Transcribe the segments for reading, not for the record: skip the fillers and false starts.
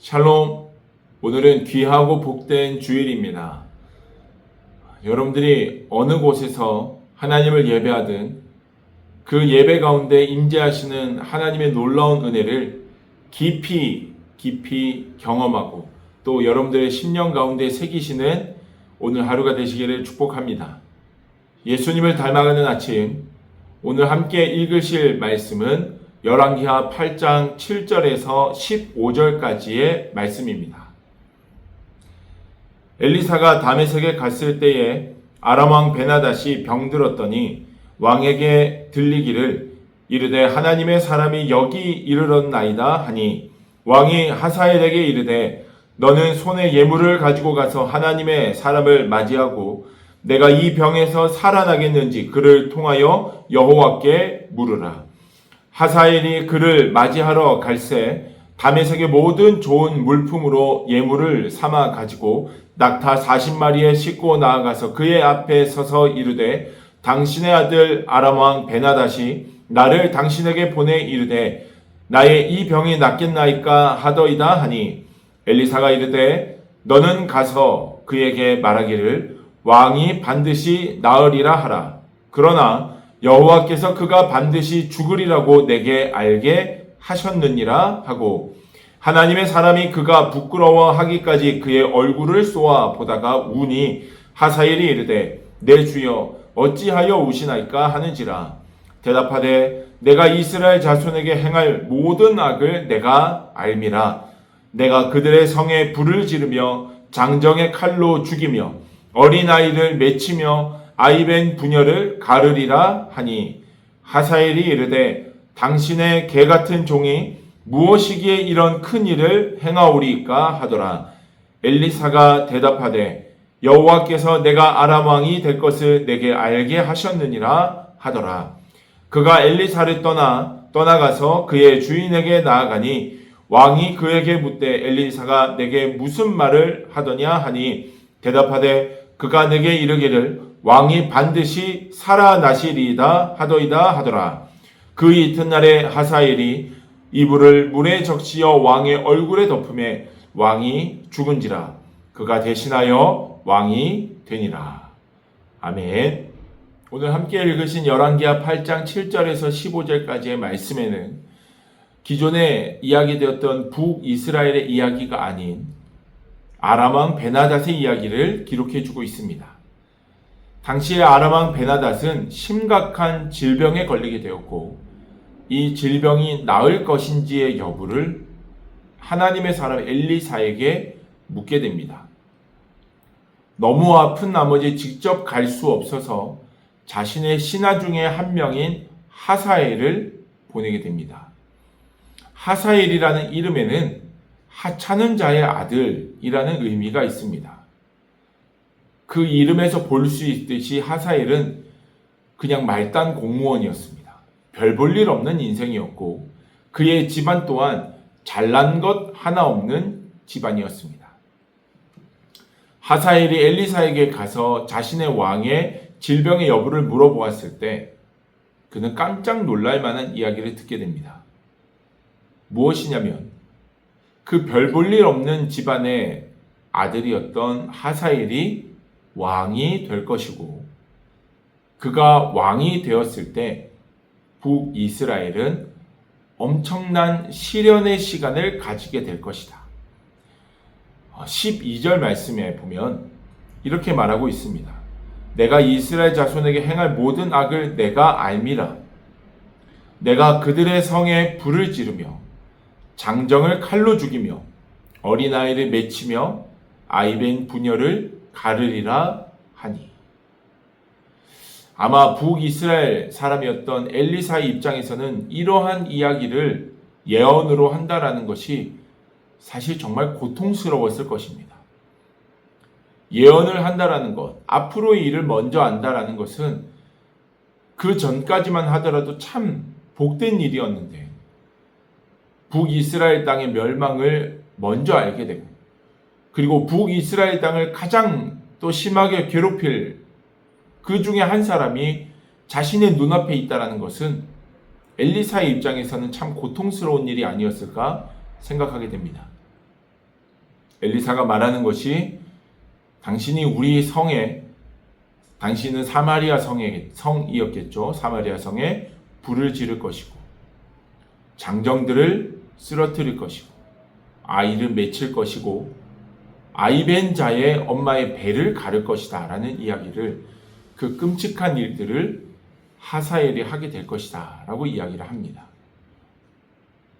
샬롬. 오늘은 귀하고 복된 주일입니다. 여러분들이 어느 곳에서 하나님을 예배하든 그 예배 가운데 임재하시는 하나님의 놀라운 은혜를 깊이 경험하고 또 여러분들의 심령 가운데 새기시는 오늘 하루가 되시기를 축복합니다. 예수님을 닮아가는 아침, 오늘 함께 읽으실 말씀은 열왕기하 8장 7절에서 15절까지의 말씀입니다. 엘리사가 다메섹에 갔을 때에 아람 왕 베나닷이 병들었더니 왕에게 들리기를 이르되 하나님의 사람이 여기 이르렀나이다 하니 왕이 하사엘에게 이르되 너는 손에 예물을 가지고 가서 하나님의 사람을 맞이하고 내가 이 병에서 살아나겠는지 그를 통하여 여호와께 물으라. 하사엘이 그를 맞이하러 갈새 다메섹의 모든 좋은 물품으로 예물을 삼아 가지고 낙타 40마리에 싣고 나아가서 그의 앞에 서서 이르되 당신의 아들 아람 왕 베나닷이 나를 당신에게 보내 이르되 나의 이 병이 낫겠나이까 하더이다 하니 엘리사가 이르되 너는 가서 그에게 말하기를 왕이 반드시 나으리라 하라. 그러나 여호와께서 그가 반드시 죽으리라고 내게 알게 하셨느니라 하고 하나님의 사람이 그가 부끄러워하기까지 그의 얼굴을 쏘아 보다가 우니 하사엘이 이르되 내 주여 어찌하여 우시나이까 하는지라. 대답하되 내가 이스라엘 자손에게 행할 모든 악을 내가 알미라. 내가 그들의 성에 불을 지르며 장정의 칼로 죽이며 어린아이를 맺히며 아이벤 부녀를 가르리라 하니 하사엘이 이르되 당신의 개같은 종이 무엇이기에 이런 큰 일을 행하오리까 하더라. 엘리사가 대답하되 여호와께서 내가 아람 왕이 될 것을 내게 알게 하셨느니라 하더라. 그가 엘리사를 떠나가서 그의 주인에게 나아가니 왕이 그에게 묻되 엘리사가 내게 무슨 말을 하더냐 하니 대답하되 그가 내게 이르기를 왕이 반드시 살아나시리이다 하더이다 하더라. 그 이튿날에 하사엘이 이불을 물에 적시어 왕의 얼굴에 덮음에 왕이 죽은지라. 그가 대신하여 왕이 되니라. 아멘. 오늘 함께 읽으신 열왕기하 8장 7절에서 15절까지의 말씀에는 기존에 이야기되었던 북이스라엘의 이야기가 아닌 아람 왕 베나닷의 이야기를 기록해 주고 있습니다. 당시에 아람 왕 베나닷은 심각한 질병에 걸리게 되었고 이 질병이 나을 것인지의 여부를 하나님의 사람 엘리사에게 묻게 됩니다. 너무 아픈 나머지 직접 갈 수 없어서 자신의 신하 중에 한 명인 하사엘을 보내게 됩니다. 하사엘이라는 이름에는 하찮은 자의 아들이라는 의미가 있습니다. 그 이름에서 볼 수 있듯이 하사엘은 그냥 말단 공무원이었습니다. 별 볼 일 없는 인생이었고 그의 집안 또한 잘난 것 하나 없는 집안이었습니다. 하사엘이 엘리사에게 가서 자신의 왕의 질병의 여부를 물어보았을 때 그는 깜짝 놀랄 만한 이야기를 듣게 됩니다. 무엇이냐면 그 별 볼 일 없는 집안의 아들이었던 하사엘이 왕이 될 것이고 그가 왕이 되었을 때 북이스라엘은 엄청난 시련의 시간을 가지게 될 것이다. 12절 말씀에 보면 이렇게 말하고 있습니다. 내가 이스라엘 자손에게 행할 모든 악을 내가 알미라. 내가 그들의 성에 불을 지르며 장정을 칼로 죽이며 어린아이를 맺히며 아이벤 부녀를 가르리라 하니. 아마 북이스라엘 사람이었던 엘리사의 입장에서는 이러한 이야기를 예언으로 한다라는 것이 사실 정말 고통스러웠을 것입니다. 예언을 한다라는 것, 앞으로의 일을 먼저 안다라는 것은 그 전까지만 하더라도 참 복된 일이었는데 북이스라엘 땅의 멸망을 먼저 알게 되고 그리고 북이스라엘 땅을 가장 또 심하게 괴롭힐 그 중에 한 사람이 자신의 눈앞에 있다는 것은 엘리사의 입장에서는 참 고통스러운 일이 아니었을까 생각하게 됩니다. 엘리사가 말하는 것이 당신이 우리 성에, 당신은 사마리아 성이었겠죠. 사마리아 성에 불을 지를 것이고 장정들을 쓰러뜨릴 것이고 아이를 맺힐 것이고 아이벤 자의 엄마의 배를 가를 것이다 라는 이야기를, 그 끔찍한 일들을 하사엘이 하게 될 것이다 라고 이야기를 합니다.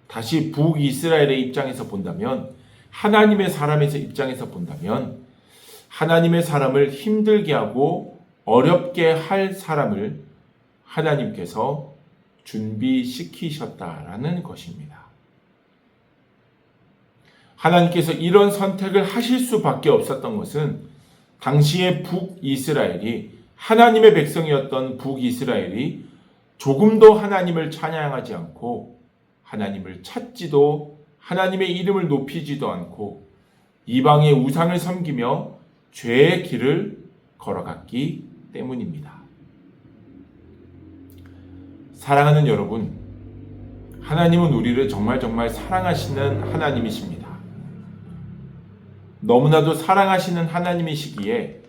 다시 북이스라엘의 입장에서 본다면, 하나님의 사람의 입장에서 본다면, 하나님의 사람을 힘들게 하고 어렵게 할 사람을 하나님께서 준비시키셨다라는 것입니다. 하나님께서 이런 선택을 하실 수밖에 없었던 것은 당시의 북이스라엘이, 하나님의 백성이었던 북이스라엘이 조금도 하나님을 찬양하지 않고 하나님을 찾지도, 하나님의 이름을 높이지도 않고 이방의 우상을 섬기며 죄의 길을 걸어갔기 때문입니다. 사랑하는 여러분, 하나님은 우리를 정말 사랑하시는 하나님이십니다. 너무나도 사랑하시는 하나님이시기에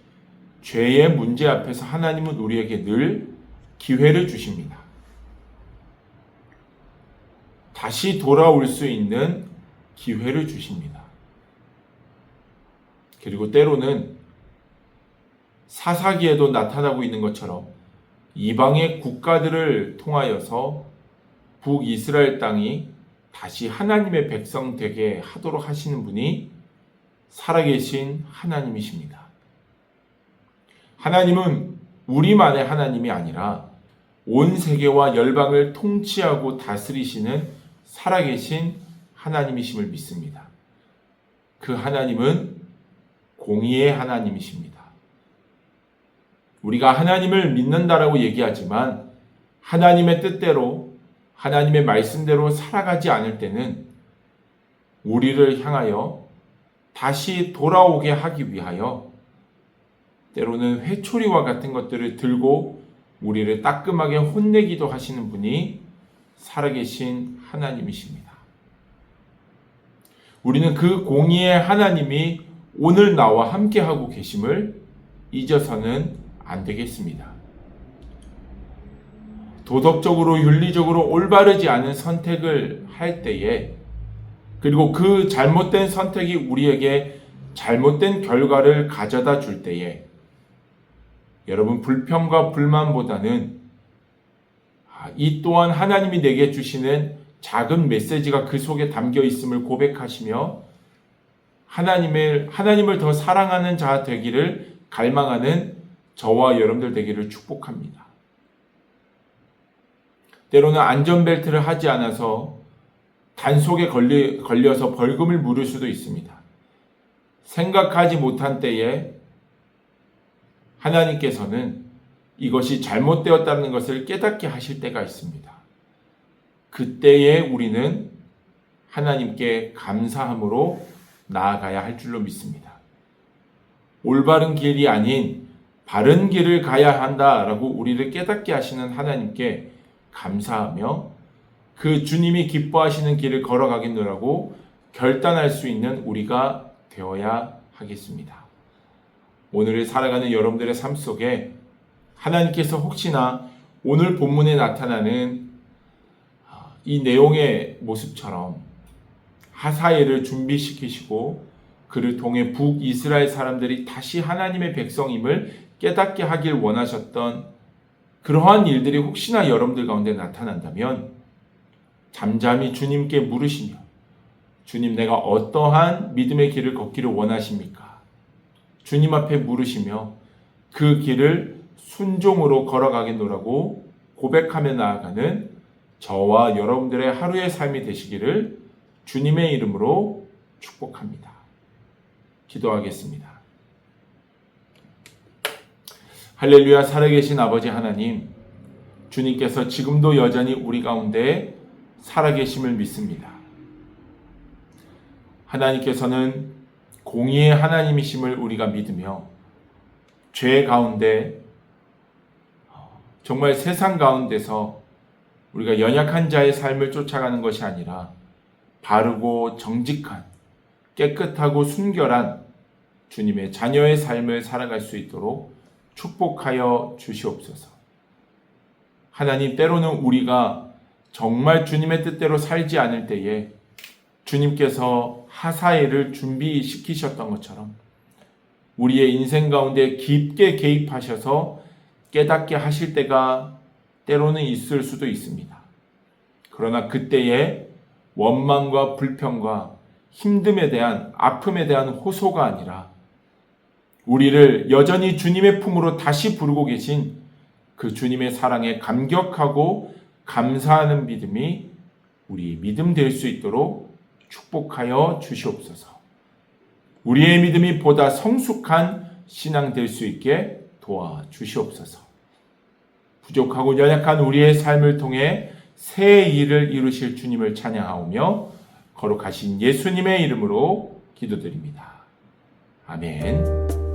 죄의 문제 앞에서 하나님은 우리에게 늘 기회를 주십니다. 다시 돌아올 수 있는 기회를 주십니다. 그리고 때로는 사사기에도 나타나고 있는 것처럼 이방의 국가들을 통하여서 북이스라엘 땅이 다시 하나님의 백성 되게 하도록 하시는 분이 살아계신 하나님이십니다. 하나님은 우리만의 하나님이 아니라 온 세계와 열방을 통치하고 다스리시는 살아계신 하나님이심을 믿습니다. 그 하나님은 공의의 하나님이십니다. 우리가 하나님을 믿는다라고 얘기하지만 하나님의 뜻대로, 하나님의 말씀대로 살아가지 않을 때는 우리를 향하여 다시 돌아오게 하기 위하여 때로는 회초리와 같은 것들을 들고 우리를 따끔하게 혼내기도 하시는 분이 살아계신 하나님이십니다. 우리는 그 공의의 하나님이 오늘 나와 함께하고 계심을 잊어서는 안 되겠습니다. 도덕적으로 윤리적으로 올바르지 않은 선택을 할 때에, 그리고 그 잘못된 선택이 우리에게 잘못된 결과를 가져다 줄 때에 여러분, 불평과 불만보다는 이 또한 하나님이 내게 주시는 작은 메시지가 그 속에 담겨 있음을 고백하시며 하나님을 더 사랑하는 자 되기를 갈망하는 저와 여러분들 되기를 축복합니다. 때로는 안전벨트를 하지 않아서 단속에 걸려서 벌금을 물을 수도 있습니다. 생각하지 못한 때에 하나님께서는 이것이 잘못되었다는 것을 깨닫게 하실 때가 있습니다. 그때에 우리는 하나님께 감사함으로 나아가야 할 줄로 믿습니다. 올바른 길이 아닌 바른 길을 가야 한다라고 우리를 깨닫게 하시는 하나님께 감사하며 그 주님이 기뻐하시는 길을 걸어가겠노라고 결단할 수 있는 우리가 되어야 하겠습니다. 오늘을 살아가는 여러분들의 삶 속에 하나님께서 혹시나 오늘 본문에 나타나는 이 내용의 모습처럼 하사엘을 준비시키시고 그를 통해 북이스라엘 사람들이 다시 하나님의 백성임을 깨닫게 하길 원하셨던 그러한 일들이 혹시나 여러분들 가운데 나타난다면 잠잠히 주님께 물으시며, 주님, 내가 어떠한 믿음의 길을 걷기를 원하십니까? 주님 앞에 물으시며 그 길을 순종으로 걸어가겠노라고 고백하며 나아가는 저와 여러분들의 하루의 삶이 되시기를 주님의 이름으로 축복합니다. 기도하겠습니다. 할렐루야. 살아계신 아버지 하나님, 주님께서 지금도 여전히 우리 가운데 살아계심을 믿습니다. 하나님께서는 공의의 하나님이심을 우리가 믿으며 죄 가운데, 정말 세상 가운데서 우리가 연약한 자의 삶을 쫓아가는 것이 아니라 바르고 정직한 깨끗하고 순결한 주님의 자녀의 삶을 살아갈 수 있도록 축복하여 주시옵소서. 하나님, 때로는 우리가 정말 주님의 뜻대로 살지 않을 때에 주님께서 하사엘을 준비시키셨던 것처럼 우리의 인생 가운데 깊게 개입하셔서 깨닫게 하실 때가 때로는 있을 수도 있습니다. 그러나 그때에 원망과 불평과 힘듦에 대한, 아픔에 대한 호소가 아니라 우리를 여전히 주님의 품으로 다시 부르고 계신 그 주님의 사랑에 감격하고 감사하는 믿음이 우리 믿음 될 수 있도록 축복하여 주시옵소서. 우리의 믿음이 보다 성숙한 신앙 될 수 있게 도와주시옵소서. 부족하고 연약한 우리의 삶을 통해 새 일을 이루실 주님을 찬양하오며 거룩하신 예수님의 이름으로 기도드립니다. 아멘.